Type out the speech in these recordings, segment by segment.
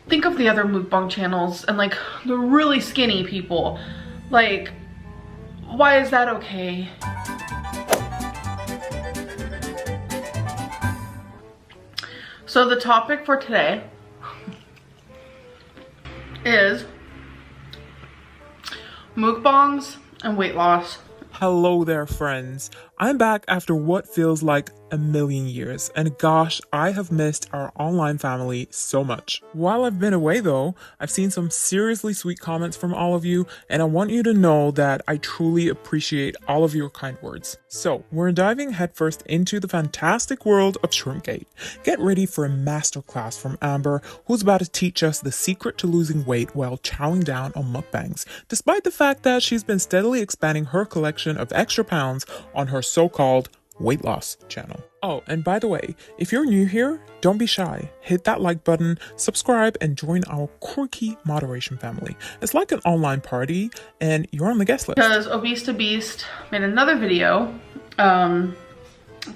think of the other mukbang channels and like the really skinny people. Like, why is that okay? So the topic for today is mukbangs and weight loss. Hello there, friends. I'm back after what feels like a million years, and gosh, I have missed our online family so much. While I've been away though, I've seen some seriously sweet comments from all of you, and I want you to know that I truly appreciate all of your kind words. So, we're diving headfirst into the fantastic world of Shrimpgate. Get ready for a masterclass from Amber, who's about to teach us the secret to losing weight while chowing down on mukbangs, despite the fact that she's been steadily expanding her collection of extra pounds on her so-called weight loss channel. Oh, and by the way, if you're new here, don't be shy. Hit that like button, subscribe, and join our quirky moderation family. It's like an online party, and you're on the guest list. Because Obese to Beast made another video, kind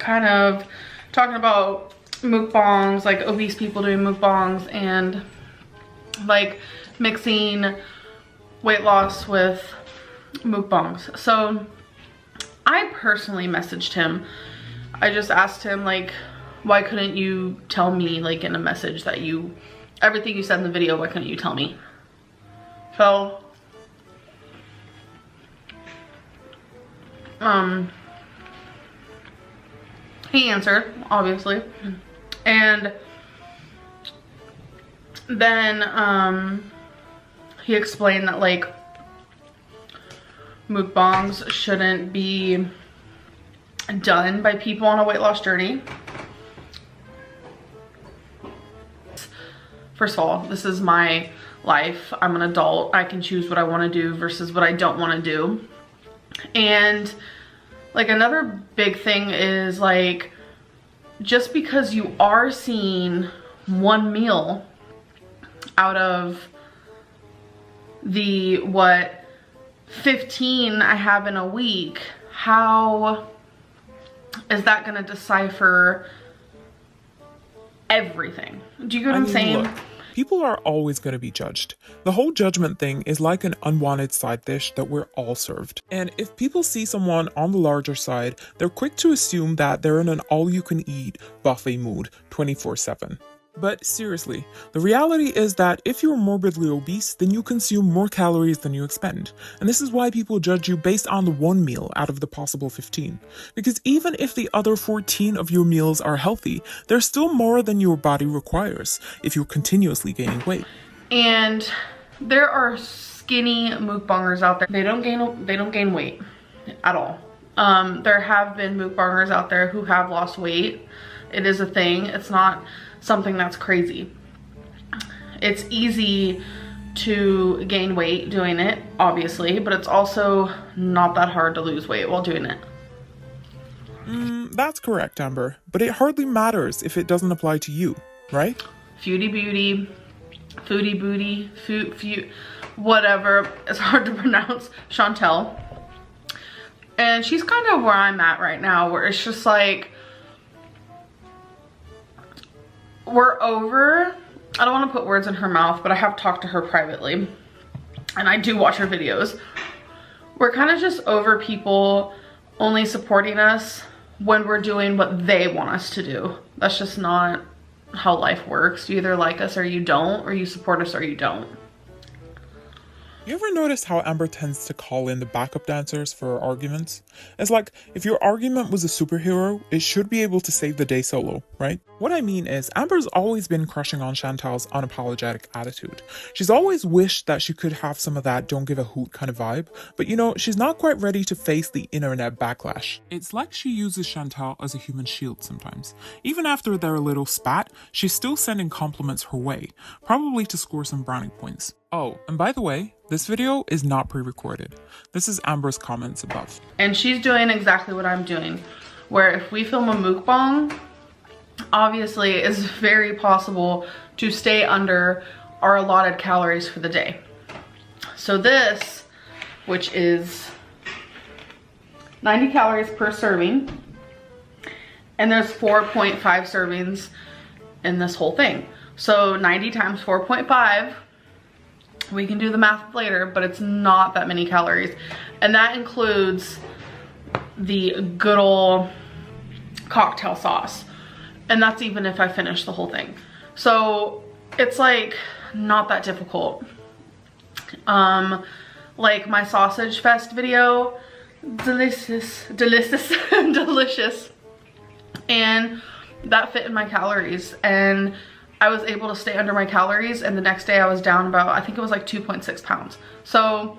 of talking about mukbangs, like obese people doing mukbangs, and like mixing weight loss with mukbangs. So I personally messaged him. I just asked him, like, why couldn't you tell me, like, in a message that everything you said in the video, why couldn't you tell me? So, he answered, obviously. And then, he explained that, like, mukbangs shouldn't be done by people on a weight loss journey. First of all, this is my life. I'm an adult. I can choose what I want to do versus what I don't want to do. And like another big thing is like, just because you are seeing one meal out of the 15 I have in a week, how is that going to decipher everything? Do you get what I'm saying? Look, people are always going to be judged. The whole judgment thing is like an unwanted side dish that we're all served. And if people see someone on the larger side, they're quick to assume that they're in an all-you-can-eat buffet mood 24/7. But seriously, the reality is that if you're morbidly obese, then you consume more calories than you expend. And this is why people judge you based on the one meal out of the possible 15. Because even if the other 14 of your meals are healthy, there's still more than your body requires if you're continuously gaining weight. And there are skinny mukbangers out there. They don't gain weight at all. There have been mukbangers out there who have lost weight. It is a thing. It's not something that's crazy. It's easy to gain weight doing it, obviously, but it's also not that hard to lose weight while doing it. That's correct, Amber, but it hardly matters if it doesn't apply to you, right? Foodie booty, foodie booty, whatever. It's hard to pronounce. Chantel. And she's kind of where I'm at right now, where it's just like, we're over, I don't want to put words in her mouth, but I have talked to her privately, and I do watch her videos. We're kind of just over people only supporting us when we're doing what they want us to do. That's just not how life works. You either like us or you don't, or you support us or you don't. You ever noticed how Amber tends to call in the backup dancers for arguments? It's like, if your argument was a superhero, it should be able to save the day solo, right? What I mean is, Amber's always been crushing on Chantal's unapologetic attitude. She's always wished that she could have some of that don't give a hoot kind of vibe, but you know, she's not quite ready to face the internet backlash. It's like she uses Chantal as a human shield sometimes. Even after their little spat, she's still sending compliments her way, probably to score some brownie points. Oh, and by the way, this video is not pre-recorded. This is Amber's comments above. And she's doing exactly what I'm doing, where if we film a mukbang, obviously it's very possible to stay under our allotted calories for the day. So this, which is 90 calories per serving, and there's 4.5 servings in this whole thing. So 90 times 4.5, we can do the math later, but it's not that many calories. And that includes the good old cocktail sauce. And that's even if I finish the whole thing. So it's like not that difficult. Like my sausage fest video, delicious, delicious. And that fit in my calories. And I was able to stay under my calories, and the next day I was down about, I think it was like 2.6 pounds. So,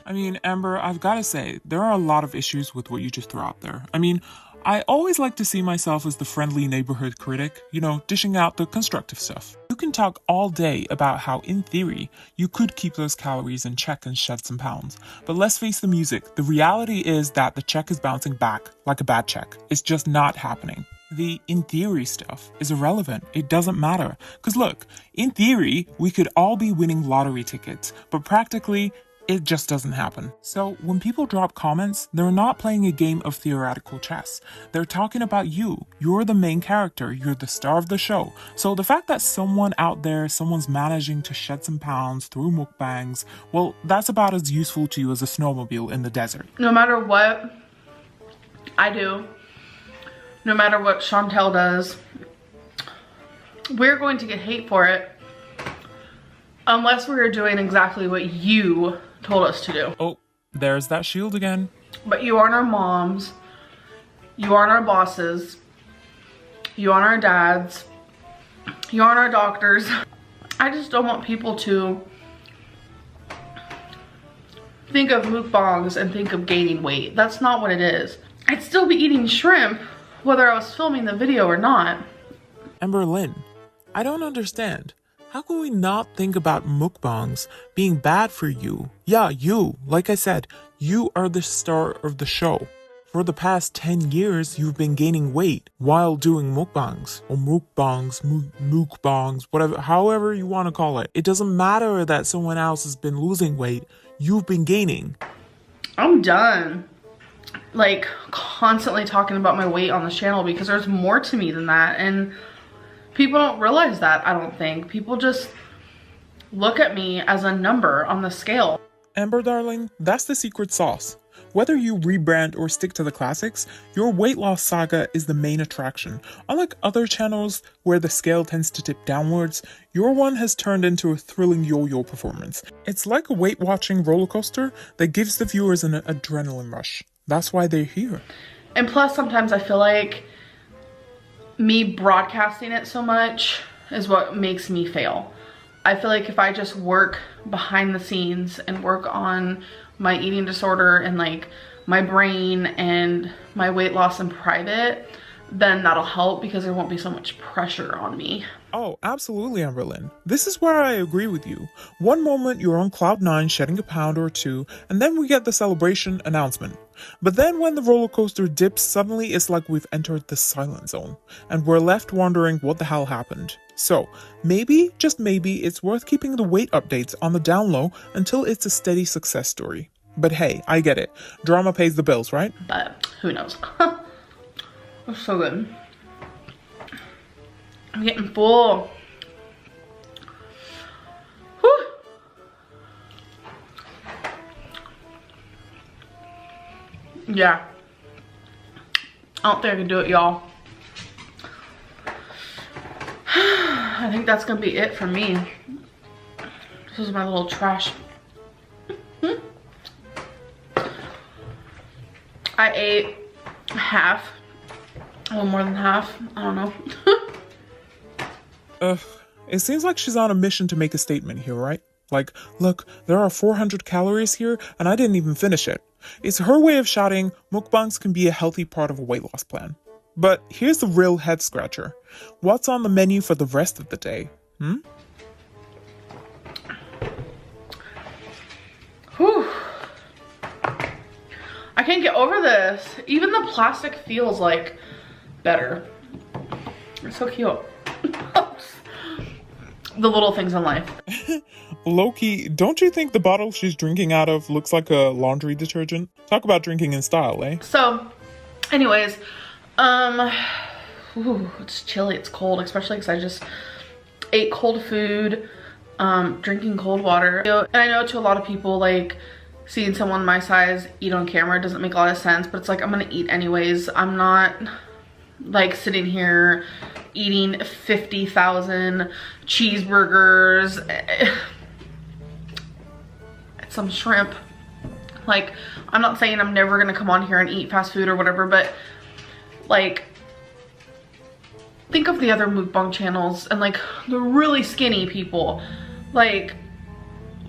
I mean, Amber, I've got to say, there are a lot of issues with what you just threw out there. I mean, I always like to see myself as the friendly neighborhood critic, you know, dishing out the constructive stuff. You can talk all day about how, in theory, you could keep those calories in check and shed some pounds. But let's face the music, the reality is that the check is bouncing back like a bad check. It's just not happening. The in theory stuff is irrelevant. It doesn't matter. Because look, in theory, we could all be winning lottery tickets, but practically, it just doesn't happen. So when people drop comments, they're not playing a game of theoretical chess. They're talking about you. You're the main character. You're the star of the show. So the fact that someone out there, someone's managing to shed some pounds through mukbangs, well, that's about as useful to you as a snowmobile in the desert. no matter what I do, no matter what Chantel does, we're going to get hate for it unless we're doing exactly what you told us to do. Oh, there's that shield again. But you aren't our moms. You aren't our bosses. You aren't our dads. You aren't our doctors. I just don't want people to think of mukbangs and think of gaining weight. That's not what it is. I'd still be eating shrimp whether I was filming the video or not. Amberlynn, I don't understand. How can we not think about mukbangs being bad for you? Yeah, you. Like I said, you are the star of the show. For the past 10 years, you've been gaining weight while doing mukbangs. Or mukbangs, whatever, however you want to call it. It doesn't matter that someone else has been losing weight. You've been gaining. I'm done. Like constantly talking about my weight on this channel, because there's more to me than that, and people don't realize that. I don't think people just look at me as a number on the scale. Amber darling, that's the secret sauce. Whether you rebrand or stick to the classics, your weight loss saga is the main attraction. Unlike other channels where the scale tends to tip downwards, your one has turned into a thrilling yo-yo performance. It's like a weight watching roller coaster that gives the viewers an adrenaline rush. That's why they're here. And plus, sometimes I feel like me broadcasting it so much is what makes me fail. I feel like if I just work behind the scenes and work on my eating disorder and like my brain and my weight loss in private, then that'll help, because there won't be so much pressure on me. Oh, absolutely, Amberlynn. This is where I agree with you. One moment you're on cloud 9 shedding a pound or two, and then we get the celebration announcement. But then when the roller coaster dips, suddenly it's like we've entered the silent zone, and we're left wondering what the hell happened. So, maybe, just maybe, it's worth keeping the weight updates on the down low until it's a steady success story. But hey, I get it. Drama pays the bills, right? But who knows? It's so good. I'm getting full. Whew. Yeah. I don't think I can do it, y'all. I think that's gonna be it for me. This is my little trash. I ate half. A little more than half. I don't know. It seems like she's on a mission to make a statement here, right? Like, look, there are 400 calories here, and I didn't even finish it. It's her way of shouting, mukbangs can be a healthy part of a weight loss plan. But here's the real head scratcher. What's on the menu for the rest of the day? Whew. I can't get over this. Even the plastic feels like better. It's so cute. The little things in life. Low-key, don't you think the bottle she's drinking out of looks like a laundry detergent? Talk about drinking in style, eh? So, anyways, ooh, it's chilly, it's cold, especially because I just ate cold food, drinking cold water. And I know to a lot of people, like, seeing someone my size eat on camera doesn't make a lot of sense, but it's like, I'm gonna eat anyways. I'm not like sitting here eating 50,000 cheeseburgers, some shrimp. Like, I'm not saying I'm never gonna come on here and eat fast food or whatever, but like, think of the other mukbang channels and like the really skinny people. Like,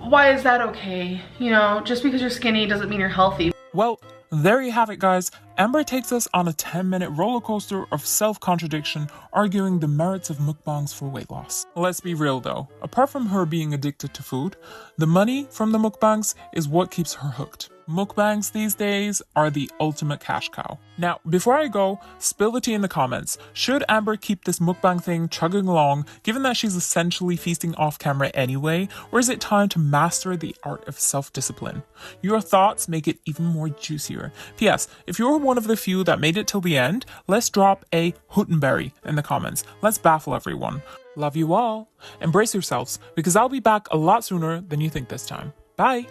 why is that okay? You know, just because you're skinny doesn't mean you're healthy. Well, there you have it, guys. Amber takes us on a 10-minute roller coaster of self-contradiction, arguing the merits of mukbangs for weight loss. Let's be real though, apart from her being addicted to food, the money from the mukbangs is what keeps her hooked. Mukbangs these days are the ultimate cash cow. Now, before I go, spill the tea in the comments. Should Amber keep this mukbang thing chugging along, given that she's essentially feasting off camera anyway, or is it time to master the art of self-discipline? Your thoughts make it even more juicier. P.S. If you're one of the few that made it till the end, let's drop a Hootenberry in the comments. Let's baffle everyone. Love you all. Embrace yourselves, because I'll be back a lot sooner than you think this time. Bye!